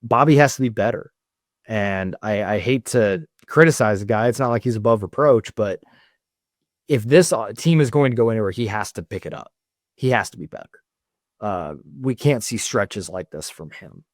Bobby has to be better. And I hate to criticize the guy. It's not like he's above reproach, but if this team is going to go anywhere, he has to pick it up. He has to be better. We can't see stretches like this from him.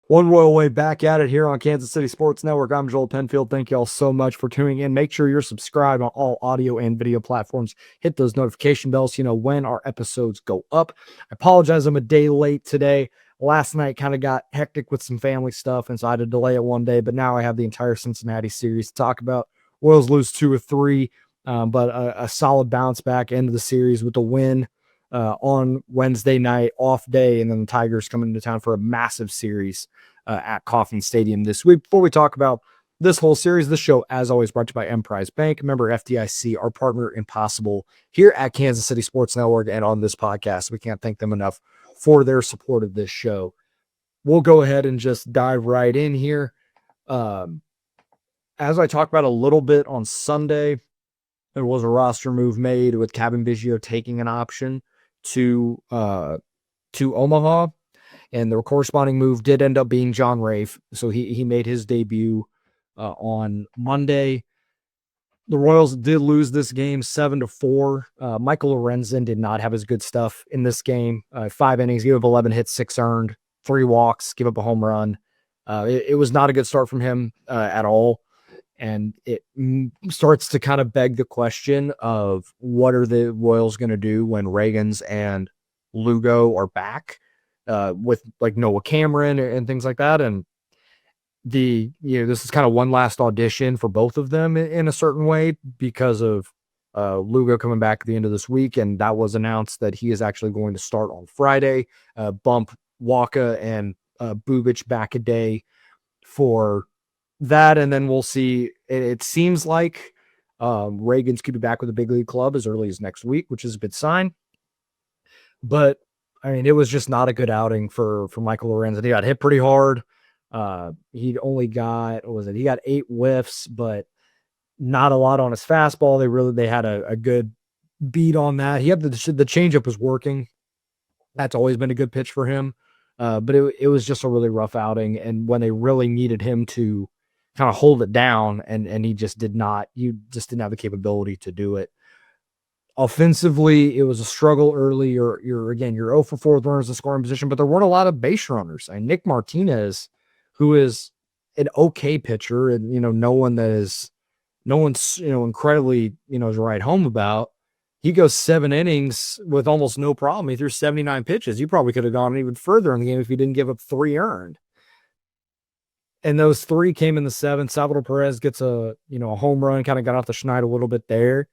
One Royal Way back at it here on Kansas City Sports Network. I'm Joel Penfield. Thank you all so much for tuning in. Make sure you're subscribed on all audio and video platforms. Hit those notification bells so you know when our episodes go up. I apologize, I'm a day late today. Last night kind of got hectic with some family stuff, and so I had to delay it one day, but now I have the entire Cincinnati series to talk about. Royals lose 2 of 3, but a solid bounce back into the series with a win on Wednesday night, off day, and then the Tigers coming into town for a massive series at Kauffman Stadium this week. Before we talk about this whole series, this show, as always, brought to you by Emprise Bank. Remember, FDIC, our partner in possible here at Kansas City Sports Network and on this podcast. We can't thank them enough for their support of this show. We'll go ahead and just dive right in here. As I talked about a little bit on Sunday, there was a roster move made with Kevin Biggio taking an option to Omaha, and the corresponding move did end up being John Rafe. So he made his debut on Monday. The Royals did lose this game 7-4. Michael Lorenzen did not have his good stuff in this game. 5 innings, gave up 11 hits, 6 earned, 3 walks, gave up a home run. It was not a good start from him at all. And it starts to kind of beg the question of what are the Royals going to do when Reagans and Lugo are back with like Noah Cameron and things like that. And this is kind of one last audition for both of them in a certain way because of Lugo coming back at the end of this week. And that was announced that he is actually going to start on Friday, bump Waka and Bubic back a day for that, and then we'll see. It seems like Reagans could be back with the big league club as early as next week, which is a good sign. But I mean, it was just not a good outing for Michael Lorenzen. He got hit pretty hard. He only got, he got 8 whiffs, but not a lot on his fastball. They had a good beat on that. He had the changeup was working. That's always been a good pitch for him. But it was just a really rough outing. And when they really needed him to kind of hold it down, and he just did not. You just didn't have the capability to do it. Offensively, it was a struggle early. You're 0 for 4 with runners in scoring position, but there weren't a lot of base runners. And Nick Martinez, who is an okay pitcher, and no one's incredibly is right home about. He goes 7 innings with almost no problem. He threw 79 pitches. You probably could have gone even further in the game if he didn't give up 3 earned. And those 3 came in the 7th. Salvador Perez gets a home run, kind of got off the schneid a little bit there.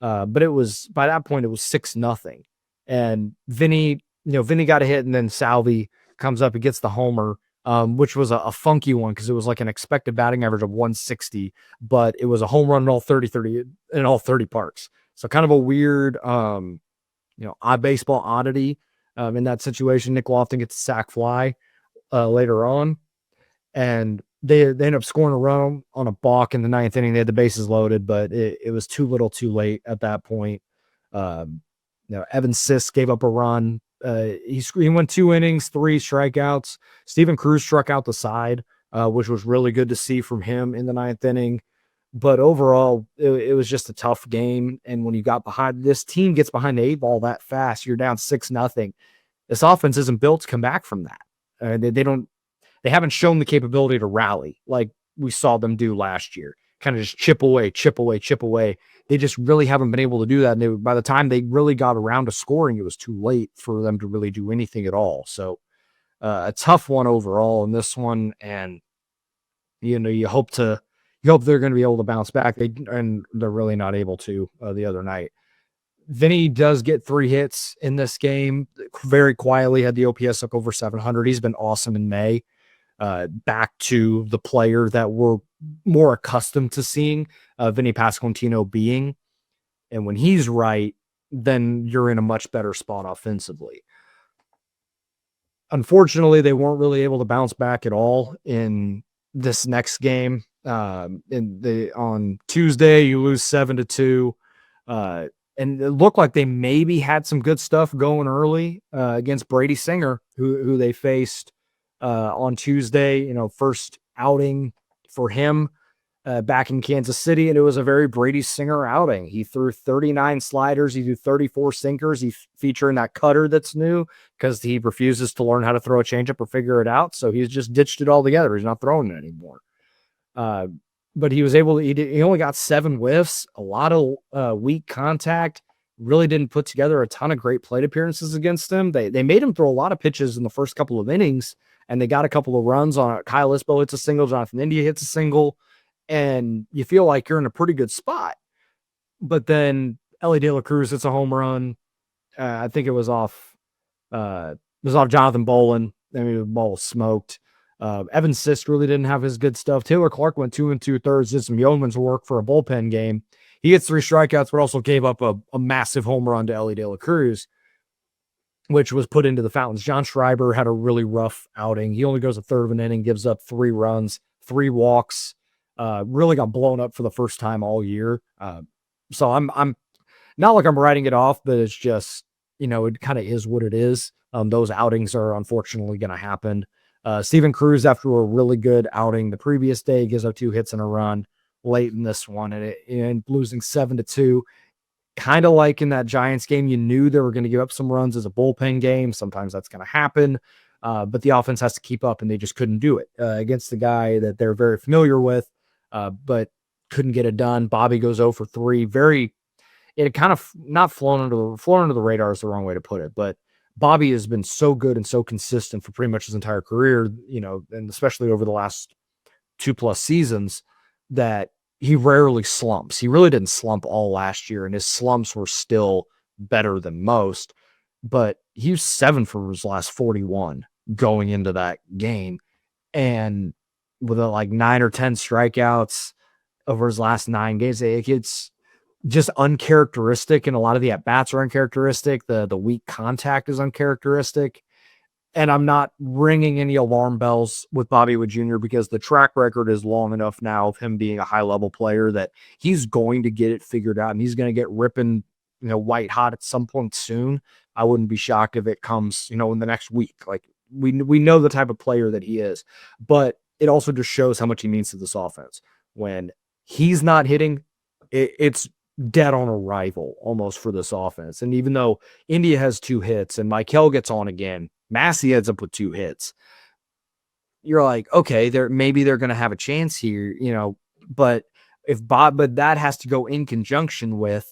But it was, by that point, it was 6-0. And Vinny got a hit, and then Salvi comes up and gets the homer, which was a funky one because it was like an expected batting average of 160, but it was a home run in all 30 parks. So kind of a weird, odd baseball oddity in that situation. Nick Lofton gets a sac fly later on. And they ended up scoring a run on a balk in the 9th inning. They had the bases loaded, but it was too little too late at that point. Evan Sisk gave up a run. He went 2 innings, 3 strikeouts. Steven Cruz struck out the side, which was really good to see from him in the 9th inning. But overall, it was just a tough game. And when you got behind, this team gets behind the 8 ball that fast, you're down 6-0. This offense isn't built to come back from that. They haven't shown the capability to rally like we saw them do last year. Kind of just chip away. They just really haven't been able to do that. And by the time they really got around to scoring, it was too late for them to really do anything at all. So a tough one overall in this one. And, you hope they're going to be able to bounce back. And they're really not able to the other night. Vinny does get 3 hits in this game. Very quietly had the OPS up over 700. He's been awesome in May. Back to the player that we're more accustomed to seeing Vinny Pasquantino being. And when he's right, then you're in a much better spot offensively. Unfortunately, they weren't really able to bounce back at all in this next game. On Tuesday, you lose 7-2. Uh, and it looked like they maybe had some good stuff going early against Brady Singer, who they faced on Tuesday. First outing for him back in Kansas City, and it was a very Brady Singer outing. He threw 39 sliders, he threw 34 sinkers. He's featuring that cutter that's new because he refuses to learn how to throw a changeup or figure it out. So he's just ditched it all together. He's not throwing it anymore. Uh, but he was able to, he only got 7 whiffs, a lot of weak contact, really didn't put together a ton of great plate appearances against him. They made him throw a lot of pitches in the first couple of innings, and they got a couple of runs on it. Kyle Isbell hits a single, Jonathan India hits a single, and you feel like you're in a pretty good spot. But then Ellie De La Cruz hits a home run. I think it was off Jonathan Bolin. I mean, the ball was smoked. Evan Sist really didn't have his good stuff. Taylor Clark went 2 2/3, did some yeoman's work for a bullpen game. He hits 3 strikeouts, but also gave up a massive home run to Ellie De La Cruz, which was put into the fountains. John Schreiber had a really rough outing. He only goes a third of an inning, gives up 3 runs, 3 walks, really got blown up for the first time all year. So I'm not like I'm writing it off, but it's just, it kind of is what it is. Those outings are unfortunately going to happen. Steven Cruz, after a really good outing the previous day, gives up 2 hits and a run late in this one, and losing 7-2. Kind of like in that Giants game, you knew they were going to give up some runs as a bullpen game. Sometimes that's going to happen, but the offense has to keep up, and they just couldn't do it against the guy that they're very familiar with, but couldn't get it done. Bobby goes 0 for 3. It kind of not flown under the radar is the wrong way to put it, but Bobby has been so good and so consistent for pretty much his entire career, and especially over the last 2+ seasons, that he rarely slumps. He really didn't slump all last year, and his slumps were still better than most, but he was 7 for his last 41 going into that game. And with like 9 or 10 strikeouts over his last 9 games, it's just uncharacteristic, and a lot of the at-bats are uncharacteristic. The weak contact is uncharacteristic. And I'm not ringing any alarm bells with Bobby Witt Jr. because the track record is long enough now of him being a high-level player that he's going to get it figured out, and he's going to get ripping, white hot at some point soon. I wouldn't be shocked if it comes, in the next week. Like we know the type of player that he is, but it also just shows how much he means to this offense. When he's not hitting, it's dead on arrival almost for this offense. And even though India has 2 hits and Michael gets on again, Massey ends up with 2 hits, you're like, okay, maybe they're going to have a chance here, but but that has to go in conjunction with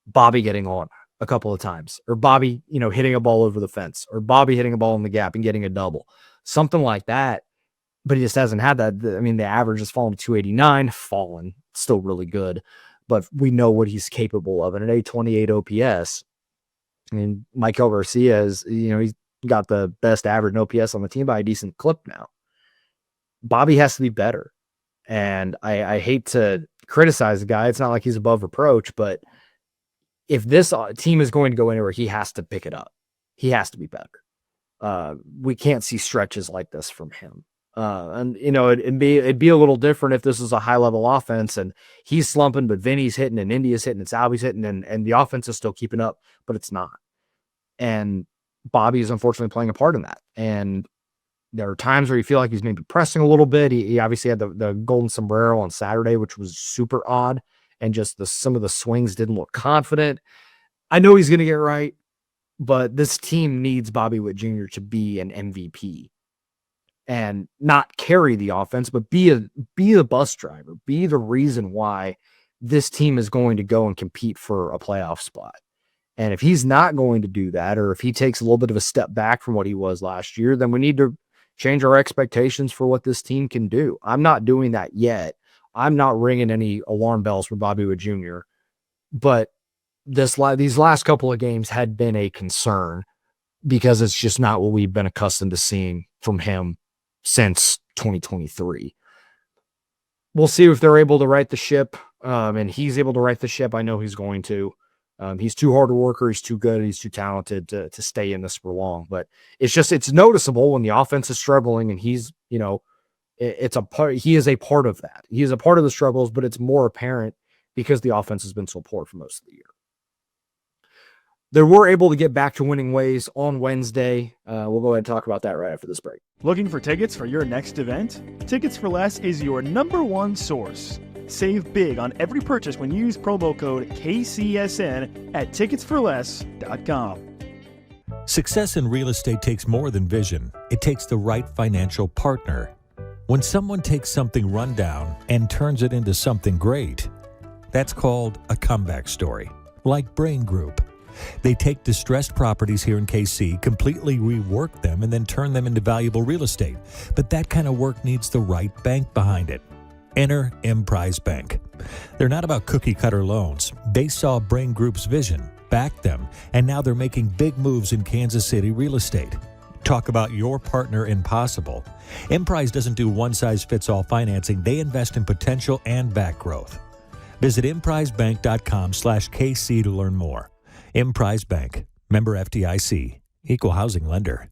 Bobby getting on a couple of times, or Bobby, hitting a ball over the fence, or Bobby hitting a ball in the gap and getting a double, something like that. But he just hasn't had that. I mean, the average has fallen to 289, still really good, but we know what he's capable of. And an 828 OPS, I mean, Michael Garcia is, he's got the best average in OPS on the team by a decent clip now. Bobby has to be better. And I hate to criticize the guy. It's not like he's above reproach, but if this team is going to go anywhere, he has to pick it up. He has to be better. We can't see stretches like this from him. And it'd be a little different if this is a high level offense and he's slumping, but Vinny's hitting and India's hitting and Salvy's hitting and the offense is still keeping up, but it's not. And Bobby is unfortunately playing a part in that. And there are times where you feel like he's maybe pressing a little bit. He obviously had the golden sombrero on Saturday, which was super odd. And just some of the swings didn't look confident. I know he's going to get right, but this team needs Bobby Witt Jr. to be an MVP and not carry the offense, but be a bus driver, be the reason why this team is going to go and compete for a playoff spot. And if he's not going to do that, or if he takes a little bit of a step back from what he was last year, then we need to change our expectations for what this team can do. I'm not doing that yet. I'm not ringing any alarm bells for Bobby Witt Jr., but these last couple of games had been a concern because it's just not what we've been accustomed to seeing from him since 2023. We'll see if they're able to right the ship, and he's able to right the ship. I know he's going to. He's too hard a worker. He's too good. He's too talented to stay in this for long. But it's noticeable when the offense is struggling, and he's, it's a part. He is a part of that. He is a part of the struggles, but it's more apparent because the offense has been so poor for most of the year. They were able to get back to winning ways on Wednesday. We'll go ahead and talk about that right after this break. Looking for tickets for your next event? Tickets for Less is your #1 source. Save big on every purchase when you use promo code KCSN at ticketsforless.com. Success in real estate takes more than vision. It takes the right financial partner. When someone takes something rundown and turns it into something great, that's called a comeback story, like Brain Group. They take distressed properties here in KC, completely rework them, and then turn them into valuable real estate. But that kind of work needs the right bank behind it. Enter Emprise Bank. They're not about cookie-cutter loans. They saw Brain Group's vision, backed them, and now they're making big moves in Kansas City real estate. Talk about your partner in possible. Emprise doesn't do one-size-fits-all financing. They invest in potential and back growth. Visit emprisebank.com/KC to learn more. Emprise Bank, member FDIC, equal housing lender.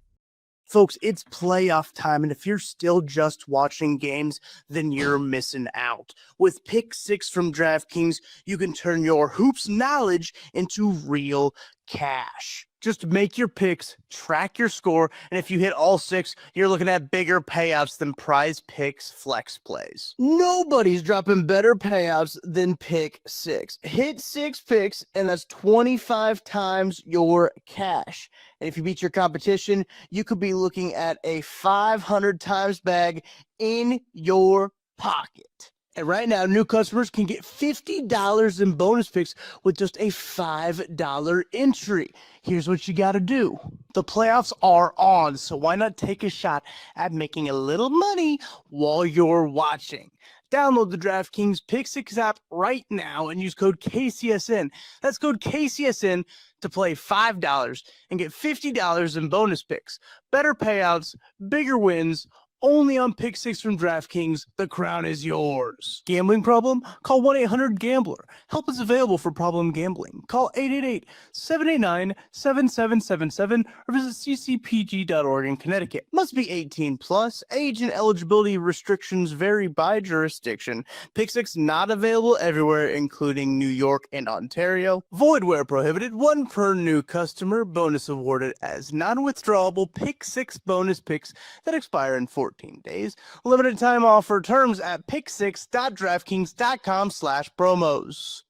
Folks, it's playoff time, and if you're still just watching games, then you're missing out. With Pick 6 from DraftKings, you can turn your hoops knowledge into real cash. Just make your picks, track your score, and if you hit all 6, you're looking at bigger payouts than Prize Picks flex plays. Nobody's dropping better payouts than Pick 6. Hit 6 picks, and that's 25 times your cash. And if you beat your competition, you could be looking at a 500 times bag in your pocket. And right now, new customers can get $50 in bonus picks with just a $5 entry. Here's what you got to do. The playoffs are on, so why not take a shot at making a little money while you're watching? Download the DraftKings Pick 6 app right now and use code KCSN. That's code KCSN to play $5 and get $50 in bonus picks. Better payouts, bigger wins, only on Pick 6 from DraftKings. The crown is yours. Gambling problem? Call 1-800-GAMBLER. Help is available for problem gambling. Call 888-789-7777 or visit ccpg.org in Connecticut. Must be 18 plus. Age and eligibility restrictions vary by jurisdiction. Pick 6 not available everywhere, including New York and Ontario. Void where prohibited. 1 per new customer. Bonus awarded as non-withdrawable Pick 6 bonus picks that expire in 14 days. Limited time offer. Terms at pick6.draftkings.com/promos.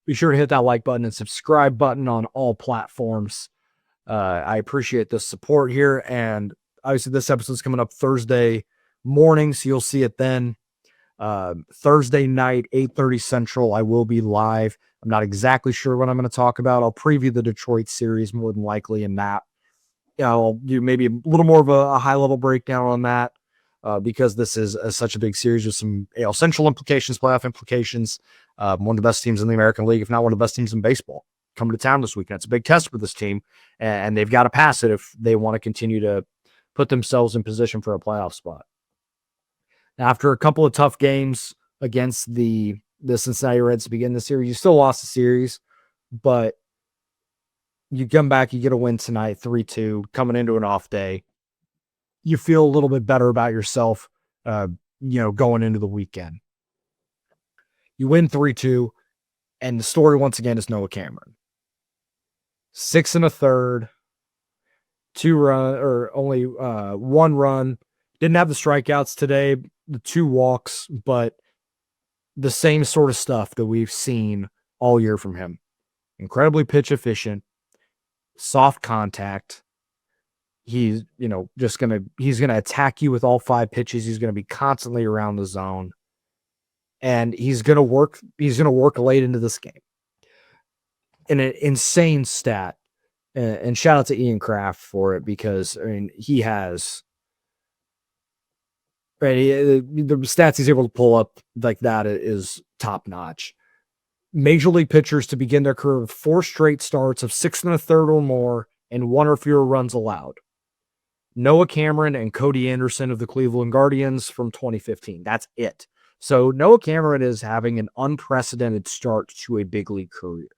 Be sure to hit that like button and subscribe button on all platforms. I appreciate the support here. And obviously this episode is coming up Thursday morning, so you'll see it then. Thursday night, 8:30 Central, I will be live. I'm not exactly sure what I'm going to talk about. I'll preview the Detroit series more than likely in that. I'll do maybe a little more of a high-level breakdown on that because this is such a big series with some AL Central implications, playoff implications. One of the best teams in the American League, if not one of the best teams in baseball, coming to town this weekend. It's a big test for this team, and they've got to pass it if they want to continue to put themselves in position for a playoff spot. Now, after a couple of tough games against the Cincinnati Reds to begin the series, you still lost the series, but you come back, you get a win tonight, 3-2, coming into an off day. You feel a little bit better about yourself, going into the weekend. You win 3-2, and the story once again is Noah Cameron. 6 1/3, 2 run, or only 1 run. Didn't have the strikeouts today, the 2 walks, but the same sort of stuff that we've seen all year from him. Incredibly pitch efficient. Soft contact. He's, he's going to attack you with all 5 pitches. He's going to be constantly around the zone. And he's going to work late into this game. An insane stat. And shout out to Ian Kraft for it because, he has, right? The stats he's able to pull up like that is top notch. Major league pitchers to begin their career with 4 straight starts of 6 1/3 or more and 1 or fewer runs allowed. Noah Cameron and Cody Anderson of the Cleveland Guardians from 2015. That's it. So Noah Cameron is having an unprecedented start to a big league career.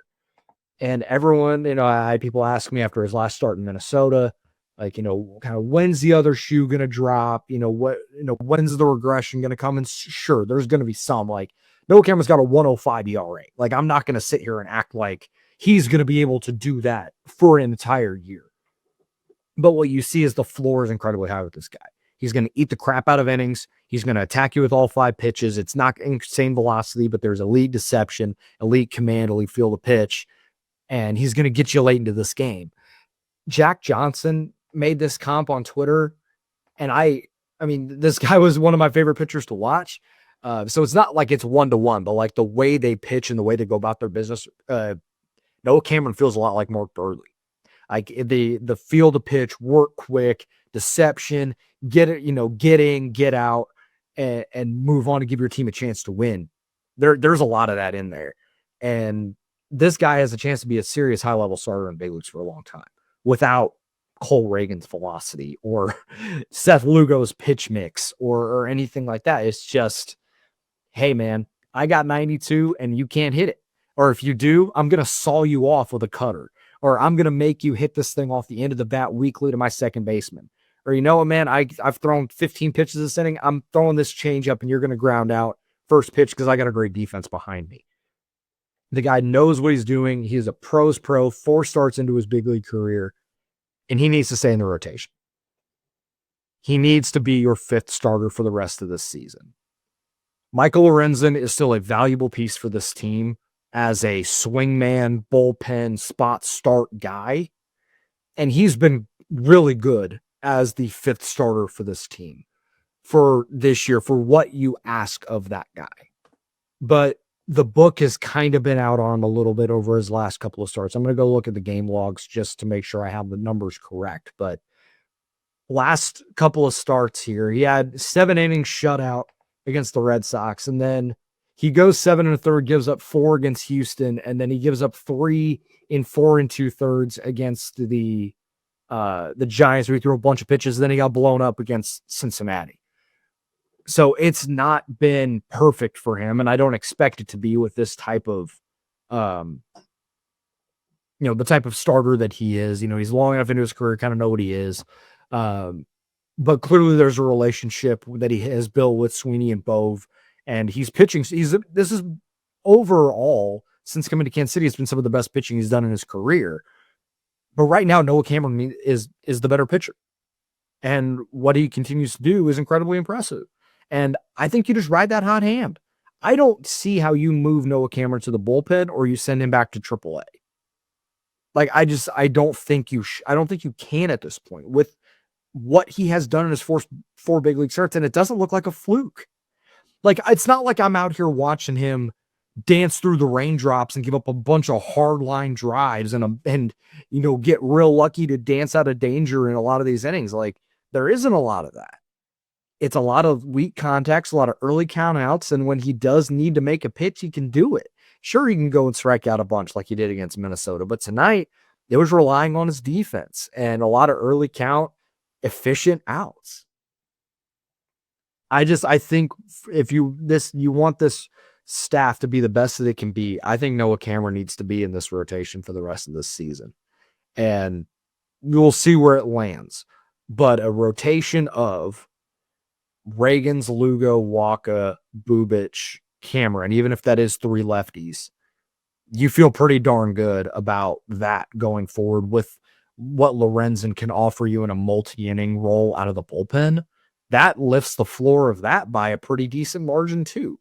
And everyone, I had people ask me after his last start in Minnesota, like, kind of when's the other shoe going to drop? When's the regression going to come? And sure, there's going to be some. Like, Noah Cameron's got a 105 ERA. Like, I'm not going to sit here and act like he's going to be able to do that for an entire year. But what you see is the floor is incredibly high with this guy. He's going to eat the crap out of innings. He's going to attack you with all 5 pitches. It's not insane velocity, but there's elite deception, elite command, elite feel of pitch, and he's going to get you late into this game. Jack Johnson made this comp on Twitter, and I mean, this guy was one of my favorite pitchers to watch. So it's not like it's 1-to-1, but like the way they pitch and the way they go about their business, Noah Cameron feels a lot like Mark Burley. Like the feel to pitch, work quick, deception, get it, get in, get out, and move on to give your team a chance to win. There's a lot of that in there. And this guy has a chance to be a serious high-level starter in big leagues for a long time without Cole Reagan's velocity or Seth Lugo's pitch mix or anything like that. It's just, hey, man, I got 92 and you can't hit it. Or if you do, I'm going to saw you off with a cutter. Or I'm going to make you hit this thing off the end of the bat weakly to my second baseman. Or you know what, man, I've thrown 15 pitches this inning. I'm throwing this change up and you're going to ground out first pitch because I got a great defense behind me. The guy knows what he's doing. He's a pro's pro, 4 starts into his big league career, and he needs to stay in the rotation. He needs to be your 5th starter for the rest of this season. Michael Lorenzen is still a valuable piece for this team as a swingman, bullpen, spot start guy. And he's been really good as the 5th starter for this team for this year, for what you ask of that guy. But the book has kind of been out on him a little bit over his last couple of starts. I'm going to go look at the game logs just to make sure I have the numbers correct. But last couple of starts here, he had 7 innings shutout against the Red Sox, and then he goes 7 1/3, gives up 4 against Houston, and then he gives up 3 in 4 2/3 against the Giants, where he threw a bunch of pitches. Then he got blown up against Cincinnati. So it's not been perfect for him, and I don't expect it to be with this type of, the type of starter that he is. He's long enough into his career, kind of know what he is. But clearly there's a relationship that he has built with Sweeney and Bove. And he's pitching. This is overall, since coming to Kansas City, it's been some of the best pitching he's done in his career. But right now, Noah Cameron is the better pitcher. And what he continues to do is incredibly impressive. And I think you just ride that hot hand. I don't see how you move Noah Cameron to the bullpen or you send him back to AAA. Like, I don't think you can at this point with what he has done in his 4 big league starts. And it doesn't look like a fluke. Like, it's not like I'm out here watching him dance through the raindrops and give up a bunch of hard line drives and get real lucky to dance out of danger in a lot of these innings. Like, there isn't a lot of that. It's a lot of weak contacts, a lot of early count outs. And when he does need to make a pitch, he can do it. Sure, he can go and strike out a bunch like he did against Minnesota. But tonight, it was relying on his defense and a lot of early count, efficient outs. I think if you want this staff to be the best that it can be, I think Noah Cameron needs to be in this rotation for the rest of this season. And we'll see where it lands. But a rotation of Reagans, Lugo, Waka, Bubic, Cameron, even if that is 3 lefties, you feel pretty darn good about that going forward with what Lorenzen can offer you in a multi-inning role out of the bullpen. That lifts the floor of that by a pretty decent margin too.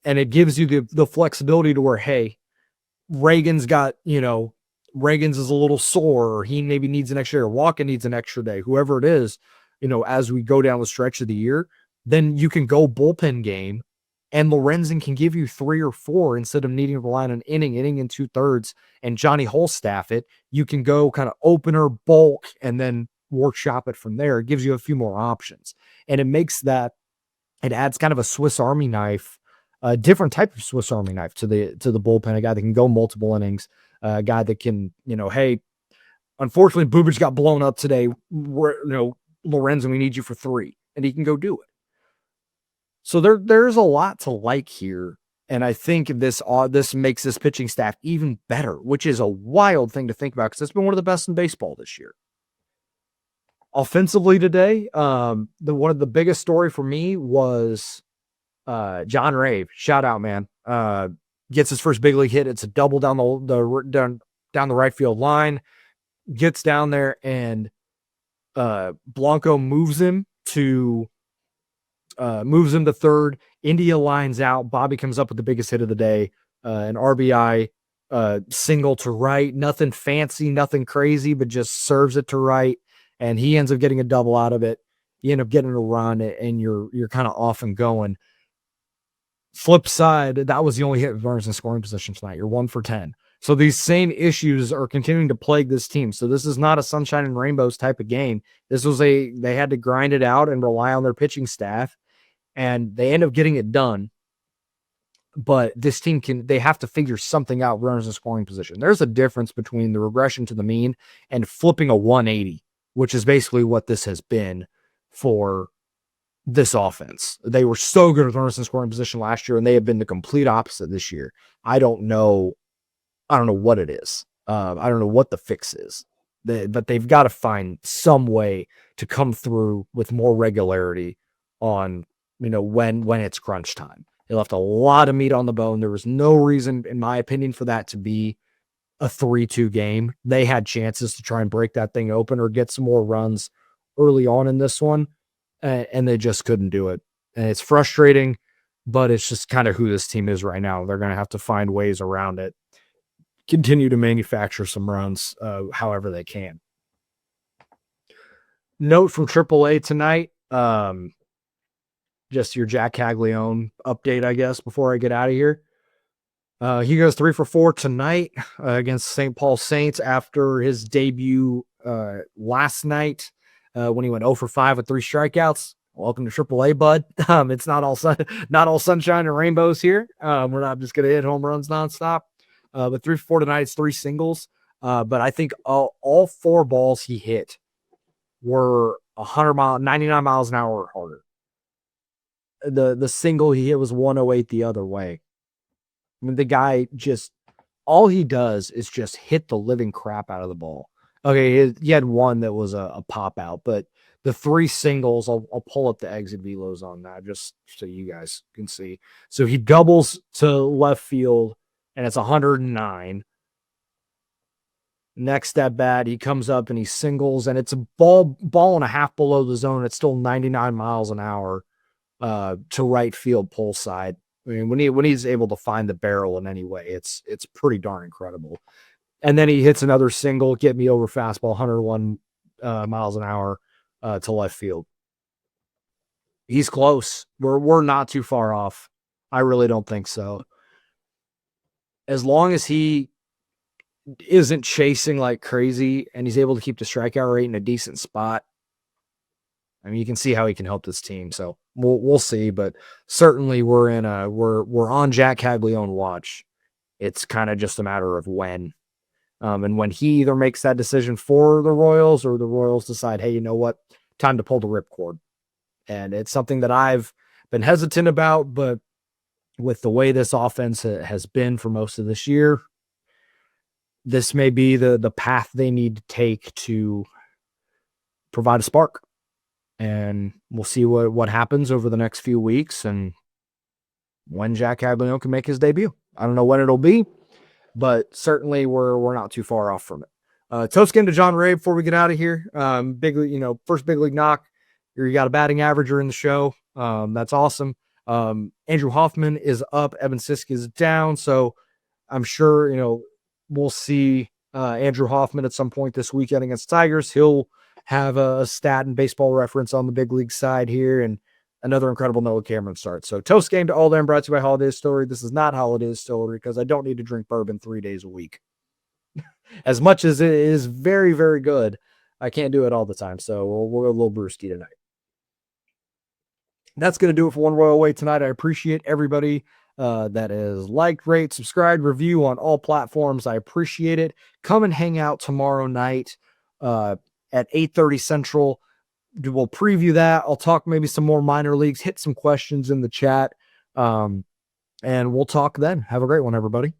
And it gives you the flexibility to where, hey, Reagan's is a little sore, or he maybe needs an extra day, or Walker needs an extra day, whoever it is, as we go down the stretch of the year, then you can go bullpen game and Lorenzen can give you 3 or 4 instead of needing to rely on an inning and 2/3 and Johnny Holstaff it. You can go kind of opener, bulk, and then workshop it from there. It gives you a few more options. And it adds kind of a Swiss Army knife, a different type of Swiss Army knife to the bullpen, a guy that can go multiple innings, a guy that can, hey, unfortunately, Bubic got blown up today. Lorenzen, we need you for 3, and he can go do it. So there's a lot to like here. And I think this makes this pitching staff even better, which is a wild thing to think about because it's been one of the best in baseball this year. Offensively today, one of the biggest story for me was John Rave. Shout out, man. Gets his first big league hit. It's a double down the right field line. Gets down there and Blanco moves him to third. India lines out. Bobby comes up with the biggest hit of the day, an RBI single to right. Nothing fancy, nothing crazy, but just serves it to right. And he ends up getting a double out of it. You end up getting a run, and you're kind of off and going. Flip side, that was the only hit with runners in scoring position tonight. You're 1 for 10. So these same issues are continuing to plague this team. So this is not a sunshine and rainbows type of game. This was they had to grind it out and rely on their pitching staff, and they end up getting it done. But this team they have to figure something out, runners in scoring position. There's a difference between the regression to the mean and flipping a 180, which is basically what this has been for this offense. They were so good at runners in scoring position last year, and they have been the complete opposite this year. I don't know what it is. I don't know what the fix is, but they've got to find some way to come through with more regularity on, when it's crunch time. They left a lot of meat on the bone. There was no reason, in my opinion, for that to be a 3-2 game. They had chances to try and break that thing open or get some more runs early on in this one, and they just couldn't do it. And it's frustrating, but it's just kind of who this team is right now. They're going to have to find ways around it, continue to manufacture some runs however they can. Note from AAA tonight, just your Jack Caglione update, I guess, before I get out of here. He goes 3 for 4 tonight against St. Paul Saints after his debut last night when he went 0 for 5 with 3 strikeouts. Welcome to AAA, bud. It's not all sunshine and rainbows here. We're not just going to hit home runs nonstop. But 3 for 4 tonight, it's 3 singles. But I think all 4 balls he hit were 99 miles an hour or harder. The single he hit was 108 the other way. I mean, the guy all he does is just hit the living crap out of the ball. Okay, he had one that was a pop out, but the 3 singles, I'll pull up the exit velos on that just so you guys can see. So he doubles to left field, and it's 109. Next at bat, he comes up and he singles, and it's a ball and a half below the zone. It's still 99 miles an hour to right field pole side. I mean, when he's able to find the barrel in any way, it's pretty darn incredible. And then he hits another single, get me over fastball, 101 miles an hour to left field. He's close. We're not too far off. I really don't think so. As long as he isn't chasing like crazy and he's able to keep the strikeout rate in a decent spot, I mean, you can see how he can help this team. So we'll see, but certainly we're on Jack Caglione watch. It's kind of just a matter of when. And when he either makes that decision for the Royals or the Royals decide, hey, you know what, time to pull the ripcord. And it's something that I've been hesitant about, but with the way this offense has been for most of this year, this may be the path they need to take to provide a spark. And we'll see what happens over the next few weeks and when Jack Caglione can make his debut. I don't know when it'll be, but certainly we're not too far off from it. Toast game to John Ray before we get out of here. First big league knock. You got a batting averager in the show. That's awesome. Andrew Hoffman is up. Evan Sisk is down. So I'm sure, we'll see Andrew Hoffman at some point this weekend against Tigers. He'll have a stat and baseball reference on the big league side here, and another incredible Noah Cameron start. So toast game to all them, brought to you by Holiday Distillery. This is not Holiday Distillery because I don't need to drink bourbon 3 days a week. As much as it is very, very good, I can't do it all the time. So we'll go a little brewski tonight. That's going to do it for One Royal Way tonight. I appreciate everybody that is liked, rate, subscribe, review on all platforms. I appreciate it. Come and hang out tomorrow night at 8:30 Central. We'll preview that. I'll talk maybe some more minor leagues, hit some questions in the chat. And we'll talk then. Have a great one, everybody.